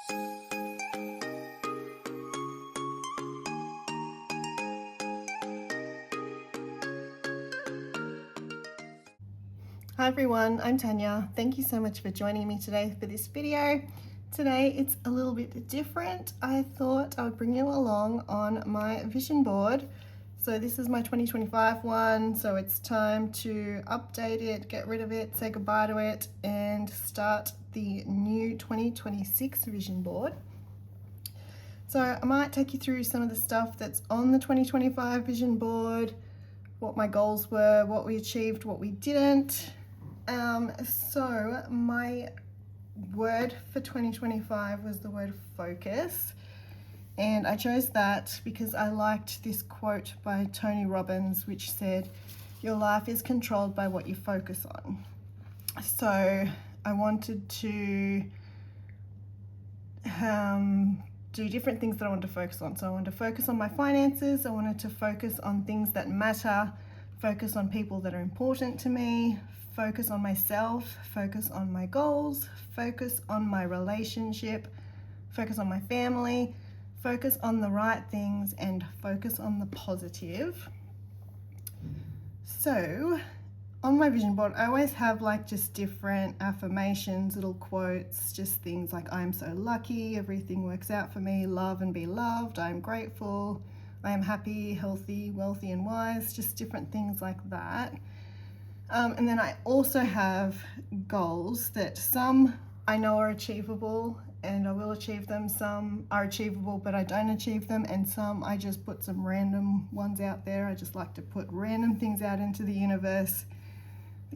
Hi everyone, I'm Tanya. Thank you so much for joining me today for this video. Today it's a little bit different. I thought I would bring you along on my vision board. So this is my 2025 one, so it's time to update it, get rid of it, say goodbye to it, and start the new 2026 vision board. So I might take you through some of the stuff that's on the 2025 vision board, what my goals were, what we achieved, what we didn't. So my word for 2025 was the word focus, and I chose that because I liked this quote by Tony Robbins, which said, "Your life is controlled by what you focus on." So I wanted to do different things that I wanted to focus on. So I wanted to focus on my finances, I wanted to focus on things that matter, focus on people that are important to me, focus on myself, focus on my goals, focus on my relationship, focus on my family, focus on the right things, and focus on the positive. So on my vision board, I always have like just different affirmations, little quotes, just things like "I am so lucky, everything works out for me, love and be loved, I am grateful, I am happy, healthy, wealthy and wise," just different things like that. And then I also have goals that some I know are achievable and I will achieve them, some are achievable but I don't achieve them, and some I just put some random ones out there. I just like to put random things out into the universe.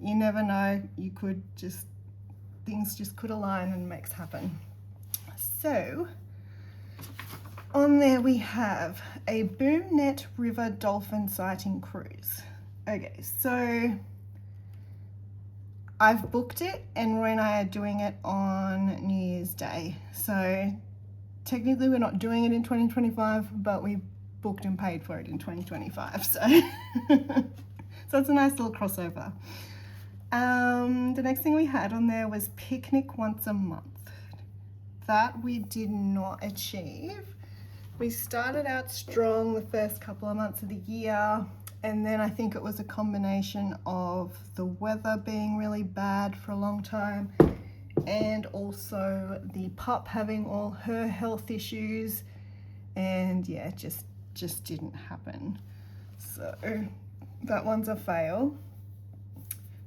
You never know, things just could align and makes happen. So on there we have a Boomnet River dolphin sighting cruise. Okay, so I've booked it and Roy and I are doing it on New Year's Day. So technically we're not doing it in 2025, but we booked and paid for it in 2025. So, so it's a nice little crossover. The next thing we had on there was picnic once a month. That we did not achieve. We started out strong the first couple of months of the year, and then I think it was a combination of the weather being really bad for a long time and also the pup having all her health issues, and yeah, it just didn't happen. So that one's a fail.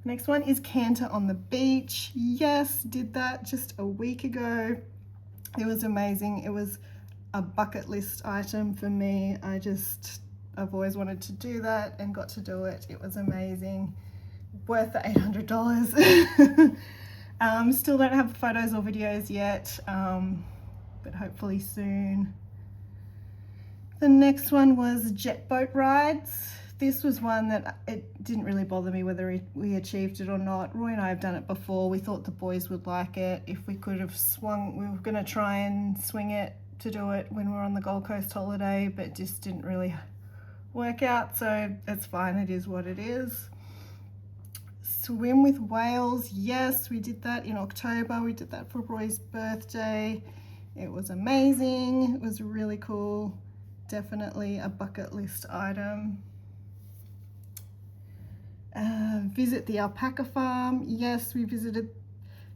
Next one is Canter on the Beach. Yes, did that just a week ago. It was amazing. It was a bucket list item for me. I've always wanted to do that and got to do it. It was amazing. Worth the $800. Still don't have photos or videos yet, but hopefully soon. The next one was jet boat rides. This was one that it didn't really bother me whether we achieved it or not. Roy and I have done it before. We thought the boys would like it. If we could have swung, we were going to try and swing it to do it when we were on the Gold Coast holiday, but just didn't really work out, so it's fine, it is what it is. Swim with whales, yes, we did that in October. We did that for Roy's birthday. It was amazing. It was really cool. Definitely a bucket list item. Visit the alpaca farm. Yes, we visited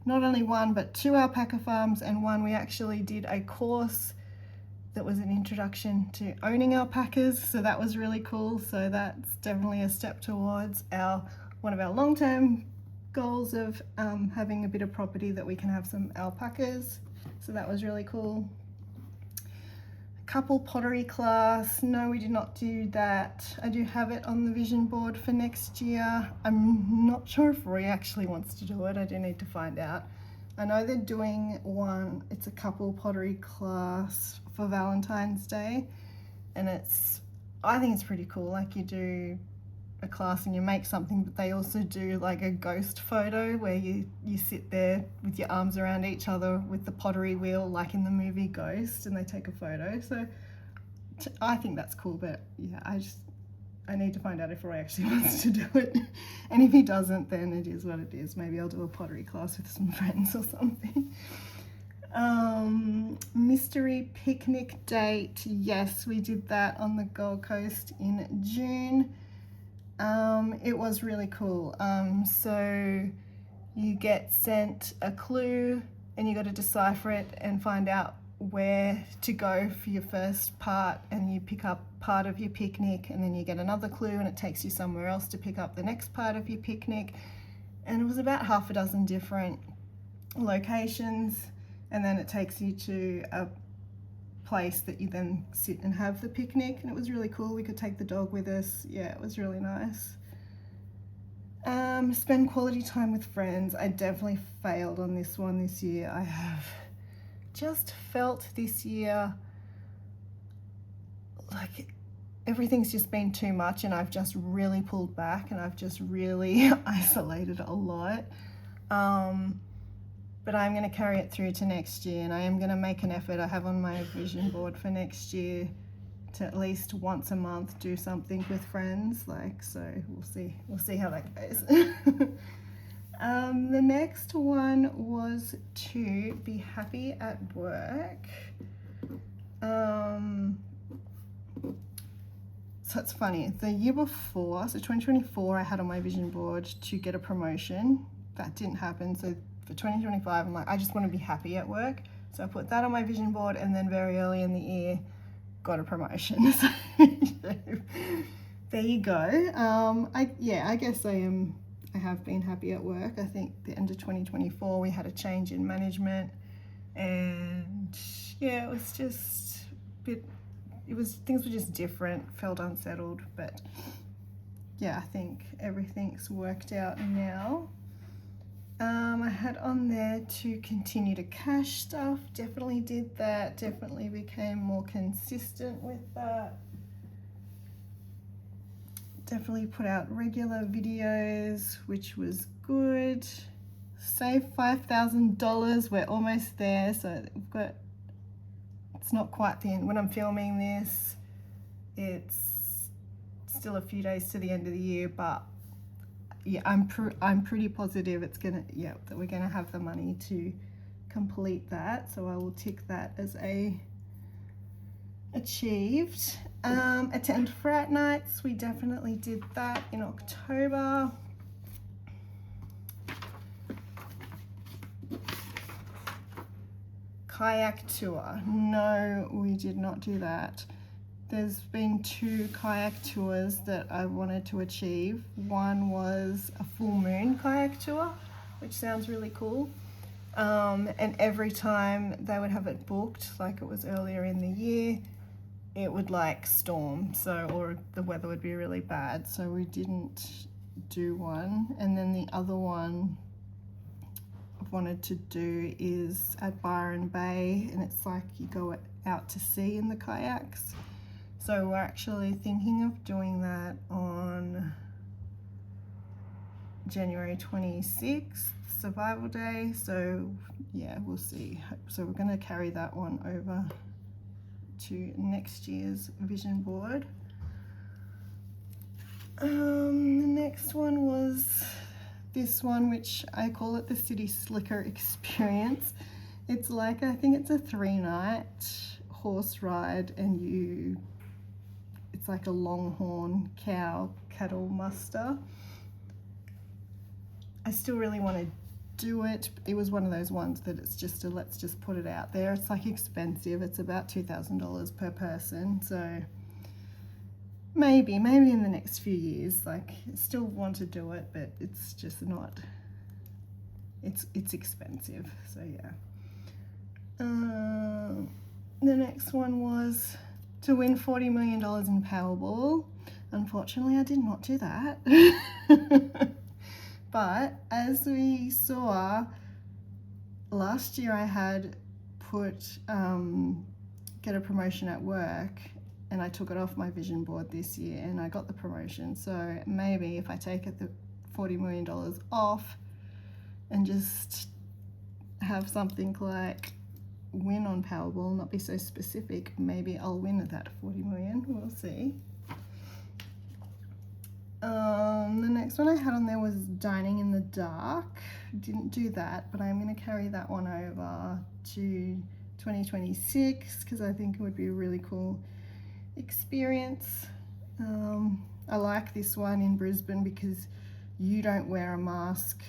not only one but two alpaca farms, and one we actually did a course that was an introduction to owning alpacas, so that was really cool. So that's definitely a step towards one of our long-term goals of having a bit of property that we can have some alpacas. So that was really cool. Couple pottery class, no, we did not do that. I do have it on the vision board for next year. I'm not sure if Roy actually wants to do it. I do need to find out. I know they're doing one, it's a couple pottery class for Valentine's Day, and I think it's pretty cool. Like, you do a class and you make something, but they also do like a ghost photo where you sit there with your arms around each other with the pottery wheel, like in the movie Ghost, and they take a photo. So I think that's cool, but yeah, I need to find out if Roy actually wants to do it. And if he doesn't, then it is what it is. Maybe I'll do a pottery class with some friends or something. mystery picnic date. Yes, we did that on the Gold Coast in June. It was really cool. So you get sent a clue and you got to decipher it and find out where to go for your first part, and you pick up part of your picnic, and then you get another clue and it takes you somewhere else to pick up the next part of your picnic. And it was about half a dozen different locations, and then it takes you to a place that you then sit and have the picnic, and it was really cool. We could take the dog with us. Yeah, it was really nice. Spend quality time with friends. I definitely failed on this one this year. I have just felt this year like everything's just been too much, and I've just really pulled back and I've just really isolated a lot. But I'm going to carry it through to next year, and I am going to make an effort. I have on my vision board for next year to at least once a month do something with friends, so we'll see how that goes. The next one was to be happy at work. So it's funny, the year before, so 2024, I had on my vision board to get a promotion. That didn't happen, so for 2025, I'm like, I just want to be happy at work. So I put that on my vision board, and then very early in the year, got a promotion. So there you go. I guess I have been happy at work. I think the end of 2024, we had a change in management, and yeah, it was just a bit, things were just different, felt unsettled, but yeah, I think everything's worked out now. I had on there to continue to cash stuff. Definitely did that. Definitely became more consistent with that. Definitely put out regular videos, which was good. Saved $5,000. We're almost there. So we've got, it's not quite the end. When I'm filming this, it's still a few days to the end of the year, but yeah, I'm pretty positive that we're gonna have the money to complete that. So I will tick that as a achieved. Attend frat nights. We definitely did that in October. Kayak tour. No, we did not do that. There's been 2 kayak tours that I wanted to achieve. One was a full moon kayak tour, which sounds really cool. And every time they would have it booked, like it was earlier in the year, it would like storm, or the weather would be really bad. So we didn't do one. And then the other one I've wanted to do is at Byron Bay, and it's like you go out to sea in the kayaks. So we're actually thinking of doing that on January 26th, Survival Day. So yeah, we'll see. So we're going to carry that one over to next year's vision board. The next one was this one, which I call it the City Slicker Experience. It's like, I think it's a 3-night horse ride, and it's like a longhorn cattle muster. I still really want to do it. It was one of those ones that it's just let's just put it out there. It's like expensive. It's about $2,000 per person. So maybe in the next few years, like, I still want to do it, but it's just not, it's expensive. So yeah. The next one was to win $40 million in Powerball. Unfortunately, I did not do that. But as we saw, last year I had put get a promotion at work, and I took it off my vision board this year, and I got the promotion. So maybe if I take the $40 million off and just have something like win on Powerball, not be so specific, maybe I'll win at that 40 million. We'll see. The next one I had on there was dining in the dark. Didn't do that, but I'm going to carry that one over to 2026 because I think it would be a really cool experience. I like this one in Brisbane because you don't wear a mask.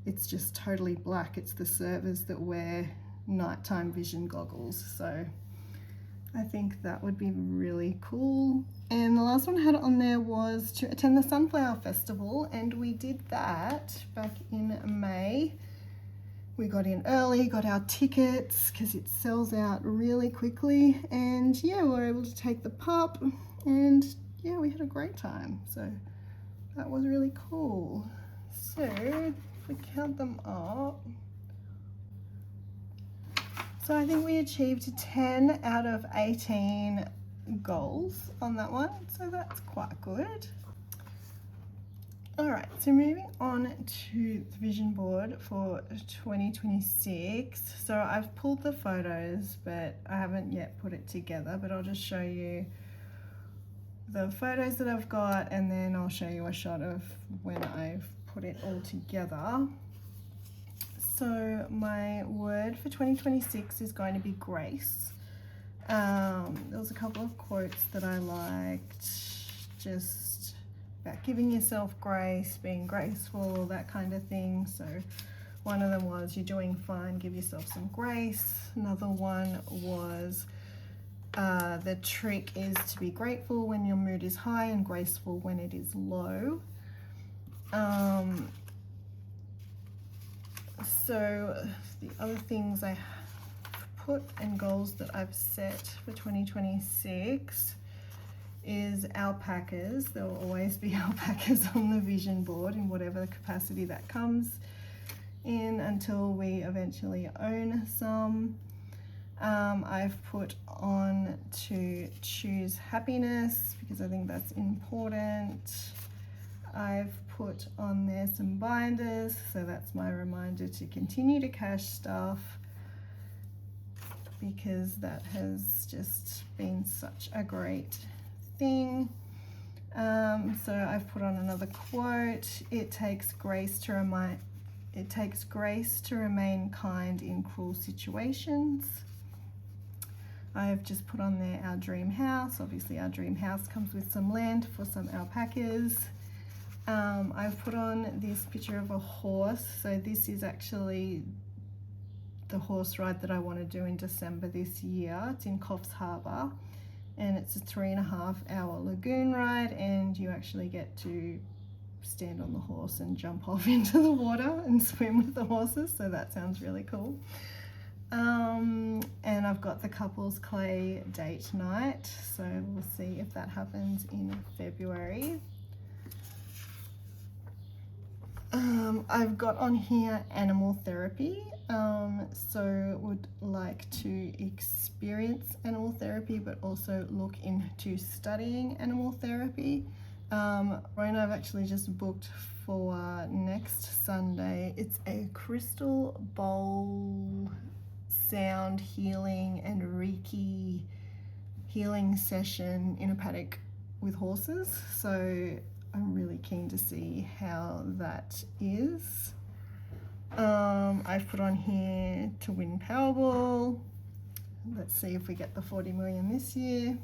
It's just totally black. It's the servers that wear nighttime vision goggles. So I think that would be really cool. And the last one I had on there was to attend the Sunflower Festival, and we did that back in May. We got in early, got our tickets because it sells out really quickly, and yeah, we were able to take the pup, and yeah, we had a great time. So that was really cool. So if we count them up, so I think we achieved 10 out of 18 goals on that one, so that's quite good. All right, so moving on to the vision board for 2026. So I've pulled the photos, but I haven't yet put it together, but I'll just show you the photos that I've got, and then I'll show you a shot of when I've put it all together. So my word for 2026 is going to be grace. There was a couple of quotes that I liked, just about giving yourself grace, being graceful, that kind of thing. So one of them was, you're doing fine, give yourself some grace. Another one was, the trick is to be grateful when your mood is high and graceful when it is low. So the other things I put and goals that I've set for 2026 is alpacas. There will always be alpacas on the vision board in whatever capacity that comes in until we eventually own some. I've put on to choose happiness because I think that's important. I've put on there some binders, so that's my reminder to continue to cash stuff because that has just been such a great thing. So I've put on another quote. It takes grace to remain kind in cruel situations. I've just put on there our dream house. Obviously our dream house comes with some land for some alpacas. I've put on this picture of a horse. So this is actually the horse ride that I want to do in December this year. It's in Coffs Harbour, and it's a 3.5 hour lagoon ride, and you actually get to stand on the horse and jump off into the water and swim with the horses. So that sounds really cool. And I've got the couples clay date night, so we'll see if that happens in February. I've got on here animal therapy, so would like to experience animal therapy but also look into studying animal therapy. Roy and I've actually just booked for next Sunday. It's a crystal bowl sound healing and Reiki healing session in a paddock with horses, so I'm really keen to see how that is. I've put on here to win Powerball. Let's see if we get the 40 million this year.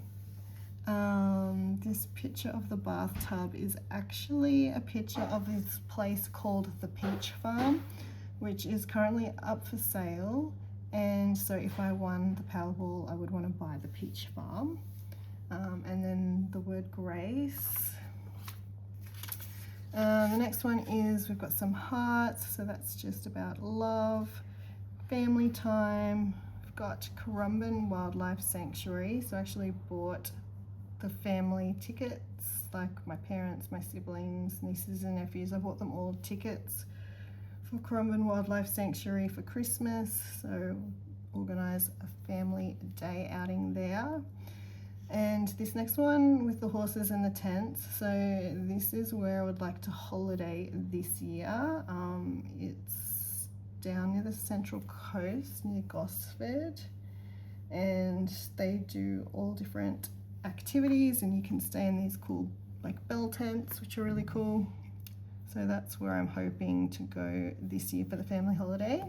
This picture of the bathtub is actually a picture of this place called the Peach Farm, which is currently up for sale. And so if I won the Powerball, I would want to buy the Peach Farm. And then the word grace. The next one is we've got some hearts, so that's just about love, family time. We've got Currumbin Wildlife Sanctuary, so I actually bought the family tickets, like my parents, my siblings, nieces and nephews. I bought them all tickets for Currumbin Wildlife Sanctuary for Christmas, so organise a family day outing there. And this next one with the horses and the tents, so this is where I would like to holiday this year. It's down near the Central Coast, near Gosford, and they do all different activities, and you can stay in these cool like bell tents, which are really cool. So that's where I'm hoping to go this year for the family holiday.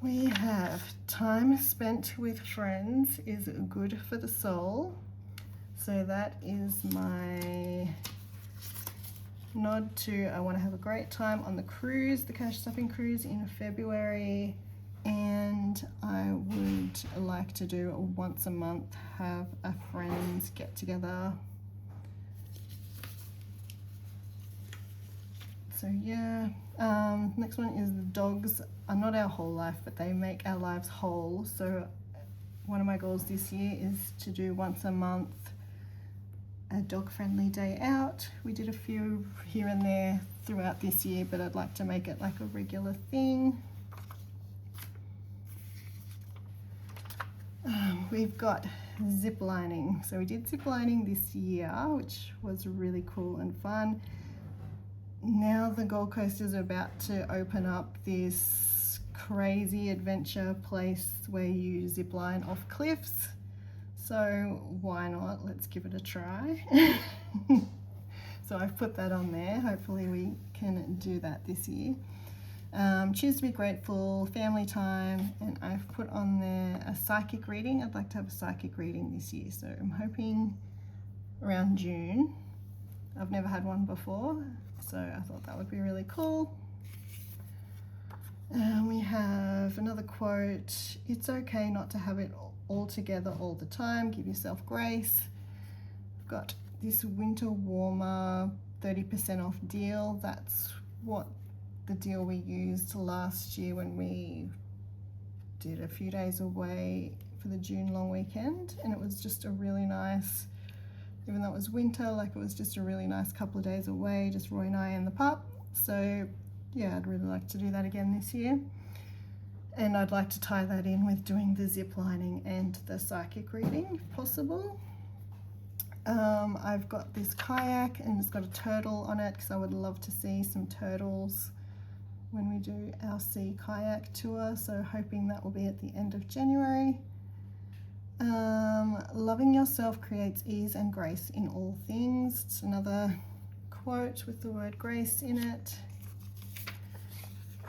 We have time spent with friends is good for the soul. So that is my nod to I want to have a great time on the cruise, the cash stuffing cruise in February, and I would like to do a once a month, have a friends get together. So yeah, next one is the dogs are not our whole life, but they make our lives whole. So one of my goals this year is to do once a month a dog-friendly day out. We did a few here and there throughout this year, but I'd like to make it like a regular thing. We've got zip lining. So we did zip lining this year, which was really cool and fun. Now the Gold Coast is about to open up this crazy adventure place where you zip line off cliffs. So why not? Let's give it a try. So I've put that on there. Hopefully we can do that this year. Choose to be grateful, family time, and I've put on there a psychic reading. I'd like to have a psychic reading this year, so I'm hoping around June. I've never had one before, so I thought that would be really cool. We have another quote, it's okay not to have it all together all the time, give yourself grace. I've got this winter warmer 30% off deal. That's what the deal we used last year when we did a few days away for the June long weekend, and it was just a really nice, even though it was winter, like it was just a really nice couple of days away, just Roy and I and the pup. So yeah, I'd really like to do that again this year, and I'd like to tie that in with doing the zip lining and the psychic reading if possible. I've got this kayak and it's got a turtle on it because I would love to see some turtles when we do our sea kayak tour, so hoping that will be at the end of January. Loving yourself creates ease and grace in all things. It's another quote with the word grace in it.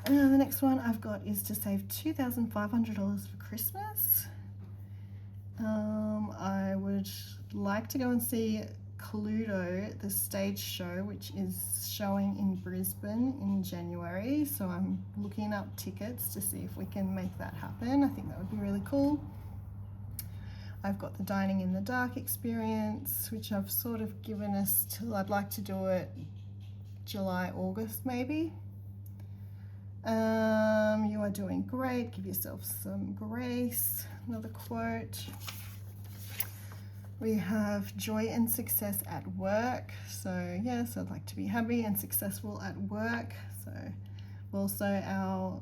The next one I've got is to save $2,500 for Christmas. I would like to go and see Cluedo, the stage show, which is showing in Brisbane in January. So I'm looking up tickets to see if we can make that happen. I think that would be really cool. I've got the Dining in the Dark experience, which I've sort of given us till I'd like to do it July, August maybe. You are doing great, give yourself some grace. Another quote. We have joy and success at work. So yes, I'd like to be happy and successful at work. So also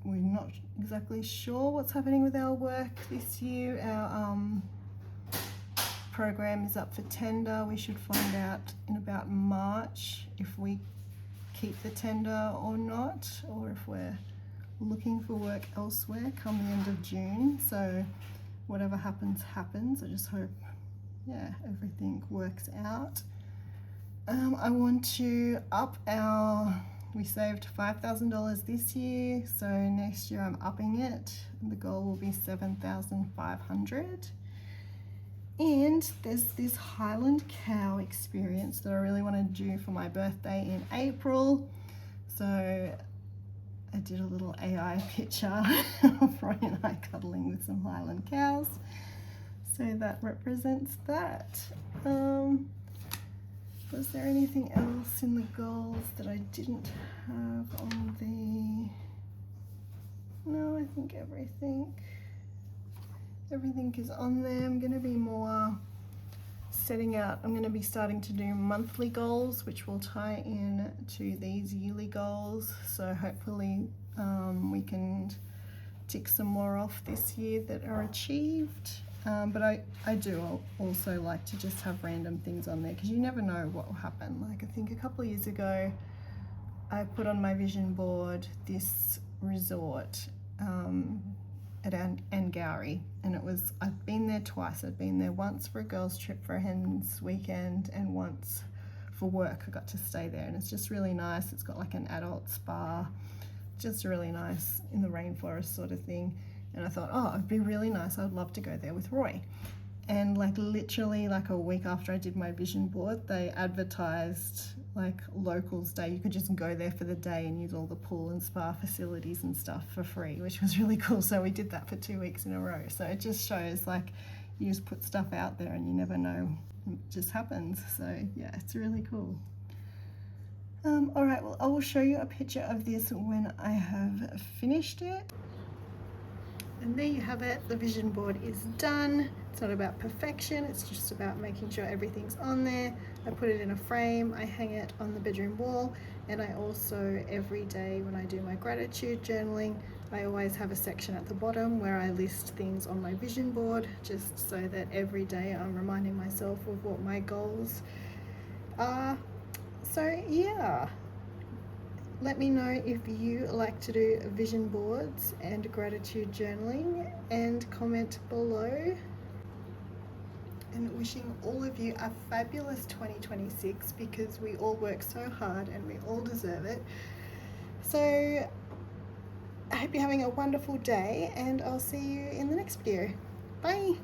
we're not exactly sure what's happening with our work this year. Our program is up for tender. We should find out in about March if we keep the tender or not, or if we're looking for work elsewhere come the end of June. So whatever happens, happens. I just hope, yeah, everything works out. I want to up we saved $5,000 this year, so next year I'm upping it. The goal will be $7,500. And there's this Highland cow experience that I really want to do for my birthday in April. So I did a little AI picture of Roy and I cuddling with some Highland cows. So that represents that. Was there anything else in the goals that I didn't have on the... No, I think everything is on there. I'm going to be more setting out, I'm going to be starting to do monthly goals, which will tie in to these yearly goals. So hopefully we can tick some more off this year that are achieved. But I do also like to just have random things on there because you never know what will happen. Like I think a couple of years ago, I put on my vision board this resort at Angourie, and I've been there twice. I've been there once for a girls trip for a hens weekend and once for work. I got to stay there, and it's just really nice. It's got like an adult spa, just really nice in the rainforest sort of thing. And I thought, oh, it'd be really nice. I'd love to go there with Roy. And like literally like a week after I did my vision board, they advertised like Locals Day. You could just go there for the day and use all the pool and spa facilities and stuff for free, which was really cool. So we did that for 2 weeks in a row. So it just shows like you just put stuff out there and you never know, it just happens. So yeah, it's really cool. All right, well, I will show you a picture of this when I have finished it. And there you have it. The vision board is done. It's not about perfection, it's just about making sure everything's on there. I put it in a frame, I hang it on the bedroom wall, and I also, every day when I do my gratitude journaling, I always have a section at the bottom where I list things on my vision board, just so that every day I'm reminding myself of what my goals are. So yeah, let me know if you like to do vision boards and gratitude journaling, and comment below. And wishing all of you a fabulous 2026, because we all work so hard and we all deserve it. So I hope you're having a wonderful day, and I'll see you in the next video. Bye.